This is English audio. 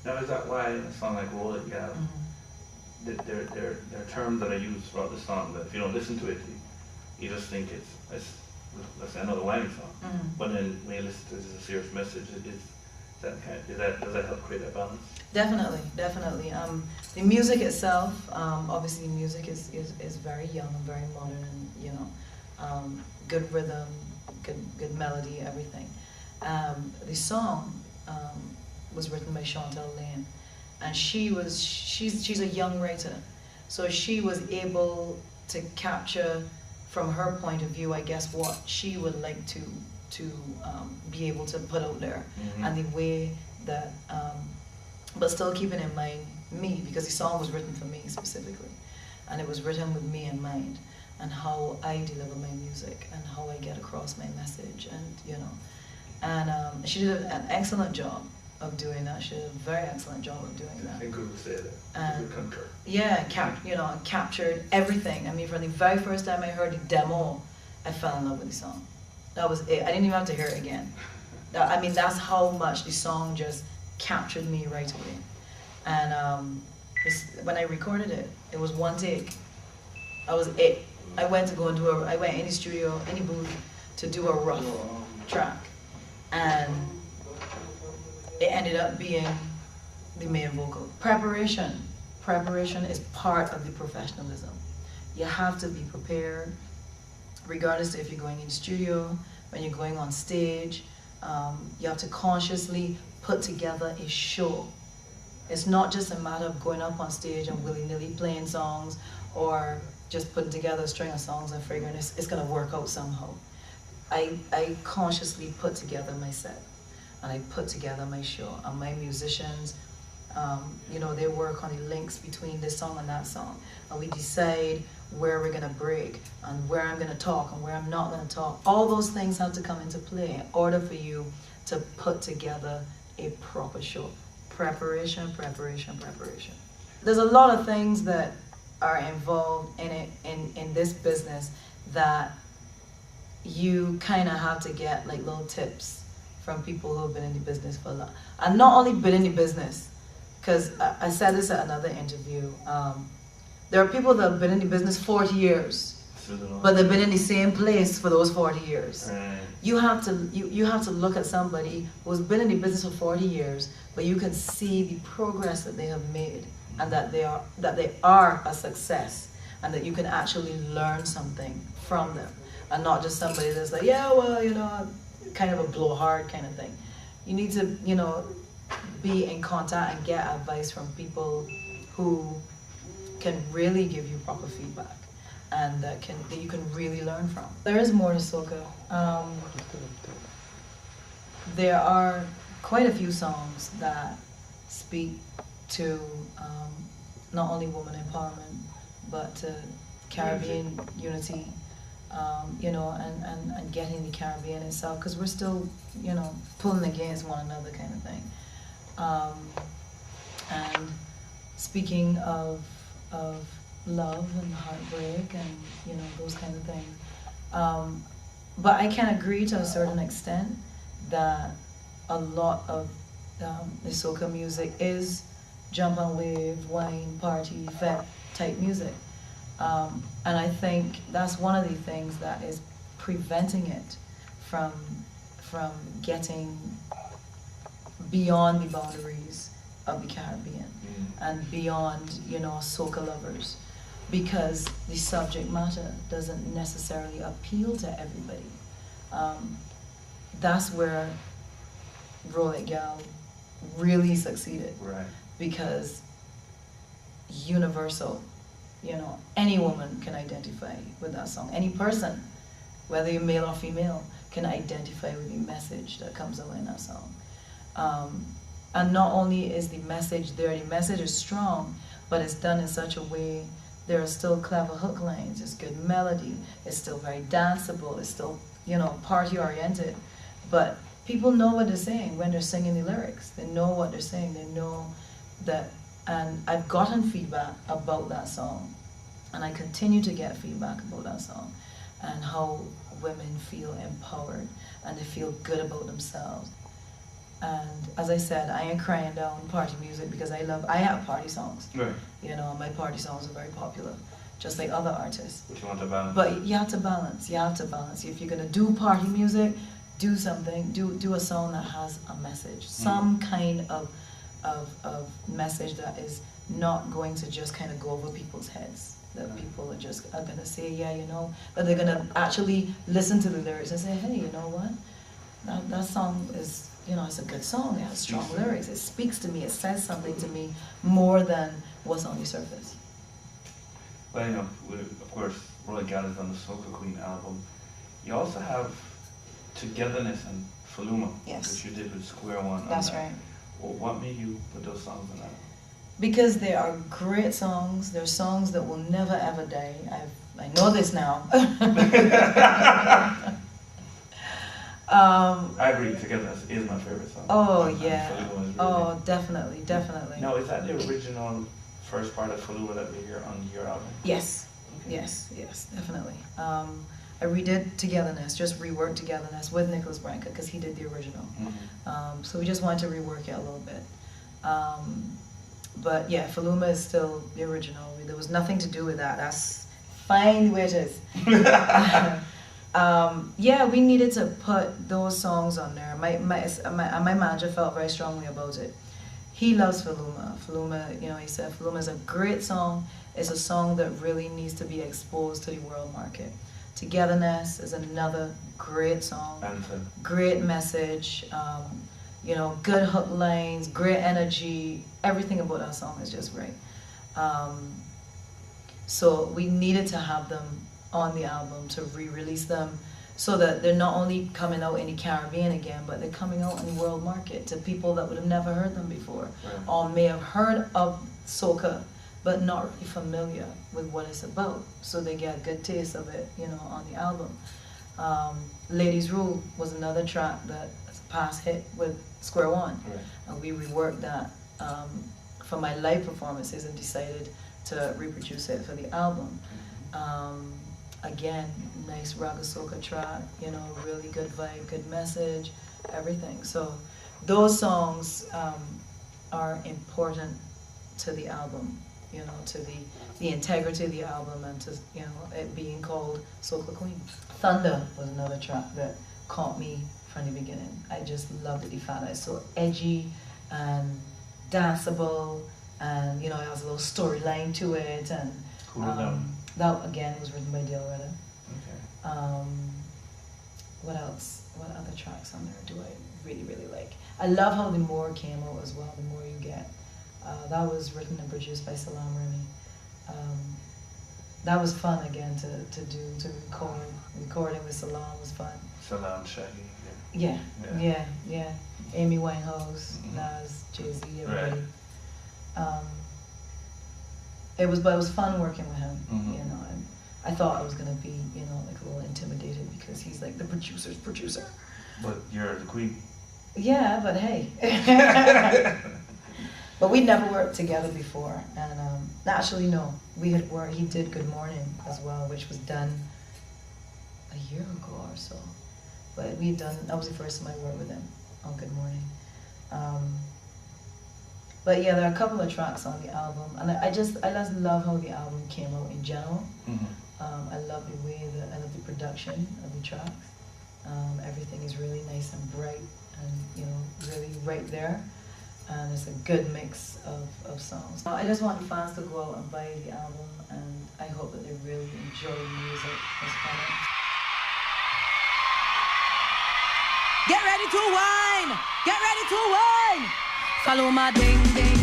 Now is that why in a song like Roll It Gal, there are terms that are used throughout the song that if you don't listen to it, you just think it's let's say another whining song. But then when you listen to it, it's a serious message. Does that help create that balance? Definitely, definitely. The music itself, obviously music is very young and very modern, and you know, good rhythm, good melody, everything. The song was written by Chantel Lane, and she's a young writer, so she was able to capture from her point of view, I guess, what she would like to be able to put out there, and the way that, but still keeping in mind me, because the song was written for me specifically, and it was written with me in mind, and how I deliver my music, and how I get across my message, and you know, and she did an excellent job of doing that. She did a very excellent job of doing that. I think we would say that. And concur. Yeah, captured everything. I mean, from the very first time I heard the demo, I fell in love with the song. That was it. I didn't even have to hear it again. I mean, that's how much the song just captured me right away. And when I recorded it, it was one take. I went in the studio, in the booth, to do a rough track, and it ended up being the main vocal. Preparation is part of the professionalism. You have to be prepared, regardless if you're going in the studio, when you're going on stage. You have to consciously put together a show. It's not just a matter of going up on stage and willy-nilly playing songs, or just putting together a string of songs and figuring it's gonna work out somehow. I consciously put together my set, and I put together my show, and my musicians, you know, they work on the links between this song and that song, and we decide where we're gonna break, and where I'm gonna talk, and where I'm not gonna talk. All those things have to come into play in order for you to put together a proper show. Preparation. There's a lot of things that are involved in it, in this business, that you kind of have to get like little tips from people who have been in the business for a lot. And not only been in the business, because I said this at another interview, there are people that have been in the business 40 years, but they've been in the same place for those 40 years. Right. You have to look at somebody who's been in the business for 40 years, but you can see the progress that they have made, and that they are a success, and that you can actually learn something from them, and not just somebody that's like, yeah, well, you know, kind of a blowhard kind of thing. You need to, you know, be in contact and get advice from people who can really give you proper feedback, and that you can really learn from. There is more to soca. There are quite a few songs that speak to not only women empowerment, but to Caribbean unity, you know, and getting the Caribbean itself, because we're still, you know, pulling against one another kind of thing. And speaking of love and heartbreak and, you know, those kind of things. But I can agree to a certain extent that a lot of the soca music is jump and wave, wine, party, fete type music. And I think that's one of the things that is preventing it from getting beyond the boundaries of the Caribbean and beyond, you know, soca lovers, because the subject matter doesn't necessarily appeal to everybody. That's where Roll It Gal really succeeded, right? Because universal, you know, any woman can identify with that song. Any person, whether you're male or female, can identify with the message that comes out in that song. And not only is the message there, the message is strong, but it's done in such a way, there are still clever hook lines, it's good melody, it's still very danceable, it's still, you know, party oriented. But people know what they're saying when they're singing the lyrics. They know what they're saying, they know that. And I've gotten feedback about that song, and I continue to get feedback about that song, and how women feel empowered and they feel good about themselves. And as I said, I ain't crying down party music because I have party songs. Right. You know, my party songs are very popular, just like other artists. But you want to balance. But you have to balance. You have to balance. If you're gonna do party music, do something. Do a song that has a message, some kind of message that is not going to just kind of go over people's heads. That people are gonna say, yeah, you know, but they're gonna actually listen to the lyrics and say, hey, you know what? That song is, you know, it's a good song. It has strong lyrics. It speaks to me. It says something to me more than what's on the surface. Well, you know, of course, Roland Gallagher's on the Soca Queen album. You also have Togetherness and Faluma, Yes. which you did with Square One. That's right. Well, what made you put those songs on that? Because they are great songs. They're songs that will never ever die. I know this now. I agree. Togetherness is my favorite song. Oh And yeah. Faluma is really. Oh, definitely, definitely. Now, is that the original first part of Faluma that we hear on your album? Yes, Okay. yes, definitely. I redid Togetherness, just reworked Togetherness with Nicholas Branca because he did the original. So we just wanted to rework it a little bit. But yeah, Faluma is still the original. There was nothing to do with that. That's fine the way it is. Yeah, we needed to put those songs on there. My manager felt very strongly about it. He loves Faluma. Faluma, you know, he said Faluma is a great song. It's a song that really needs to be exposed to the world market. Togetherness is another great song. Anthem. Great message. You know, good hook lines, great energy. Everything about that song is just great. So we needed to have them on the album to re-release them so that they're not only coming out in the Caribbean again, but they're coming out in the world market to people that would have never heard them before, Right. or may have heard of soca but not really familiar with what it's about. So they get a good taste of it, you know, on the album. Ladies Rule was another track that is a past hit with Square One. Right. And we reworked that for my live performances and decided to reproduce it for the album. Again, nice raga soca track, you know, really good vibe, good message, everything. So those songs are important to the album, you know, to the integrity of the album and to, you know, it being called Soca Queen. Thunder was another track that caught me from the beginning. I just loved it. The fact that it's so edgy and danceable, and you know, it has a little storyline to it, and that again was written by Dale Redder. Okay. What else? What other tracks on there do I really, really like? I love how The More came out as well, The More You Get. That was written and produced by Salam Remy. That was fun again to record. Recording with Salam was fun. Salam Shaggy. Yeah. Amy Winehouse, Nas, Jay-Z, everybody. Right. It was fun working with him, Mhm. you know, and I thought I was gonna be, you know, like a little intimidated because he's like the producer's producer. But you're the queen. Yeah, but hey. But we'd never worked together before, and actually no, we had worked. He did Good Morning as well, which was done a year ago or so. But we'd done. That was the first time I worked with him on Good Morning. But yeah, there are a couple of tracks on the album, and I just love how the album came out in general. Mm-hmm. I love the way I love the production of the tracks. Everything is really nice and bright, and you know, really right there. And it's a good mix of songs. I just want the fans to go out and buy the album, and I hope that they really enjoy the music as well. Get ready to wine! Get ready to wine! Follow my ding ding.